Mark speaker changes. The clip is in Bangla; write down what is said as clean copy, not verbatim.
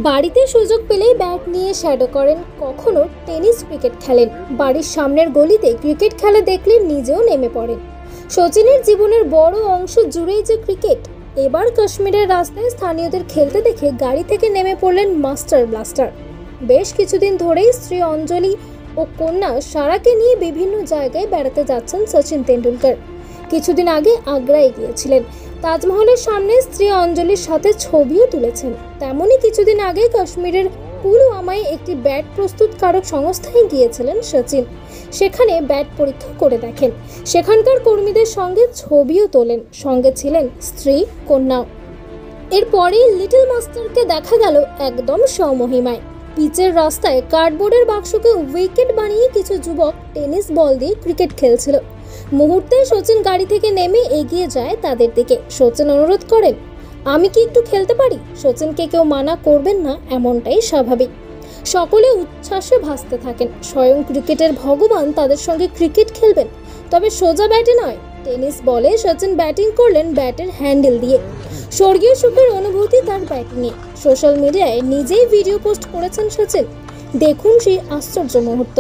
Speaker 1: বাড়িতে সুযোগ পেলেই ব্যাট নিয়ে শ্যাডো করেন, কখনো টেনিস ক্রিকেট খেলেন। বাড়ির সামনের গলিতে ক্রিকেট খেলা দেখলে নিজেও নেমে পড়েন। সচিনের জীবনের বড় অংশ জুড়েই যে ক্রিকেট। এবার কাশ্মীরের রাস্তায় স্থানীয়দের খেলতে দেখে গাড়ি থেকে নেমে পড়লেন মাস্টার ব্লাস্টার। বেশ কিছুদিন ধরেই স্ত্রী অঞ্জলি ও কন্যা সারাকে নিয়ে বিভিন্ন জায়গায় বেড়াতে যাচ্ছেন সচিন তেন্ডুলকর। কিছুদিন আগে আগ্রায় গিয়েছিলেন, তাজমহলের সামনে স্ত্রী অঞ্জলির সাথে ছবিও তুলেছেন। তেমনই কিছুদিন আগে কাশ্মীরের পুলওয়ামায় একটি ব্যাট প্রস্তুতকারক সংস্থায় গিয়েছিলেন সচিন। সেখানে ব্যাট পরীক্ষা করে দেখেন, সেখানকার কর্মীদের সঙ্গে ছবিও তোলেন, সঙ্গে ছিলেন স্ত্রী কন্যাও। এরপরেই লিটল মাস্টারকে দেখা গেল একদম স্বমহিমায়। পিচের রাস্তায় কার্ডবোর্ডের বাক্সকে উইকেট বানিয়ে কিছু যুবক টেনিস বল দিয়ে ক্রিকেট খেলছিল। মুহূর্তে সচিন গাড়ি থেকে নেমে এগিয়ে যায় তাদের দিকে। সচিন অনুরোধ করেন, আমি কি একটু খেলতে পারি? সচিনকে কেউ মানা করবেন না, এমনটাই স্বাভাবিক। সকলে উচ্ছ্বাসে ভাসতে থাকেন। স্বয়ং ক্রিকেটের ভগবান তাদের সঙ্গে ক্রিকেট খেলবেন, তবে সোজা ব্যাটে নয়। টেনিস বলে সচিন ব্যাটিং করলেন ব্যাটের হ্যান্ডেল দিয়ে। স্বর্গীয় সুখের অনুভূতি তার ব্যাটিংয়ে। সোশ্যাল মিডিয়ায় নিজেই ভিডিও পোস্ট করেছেন সচিন। দেখুন সেই আশ্চর্য মুহূর্ত।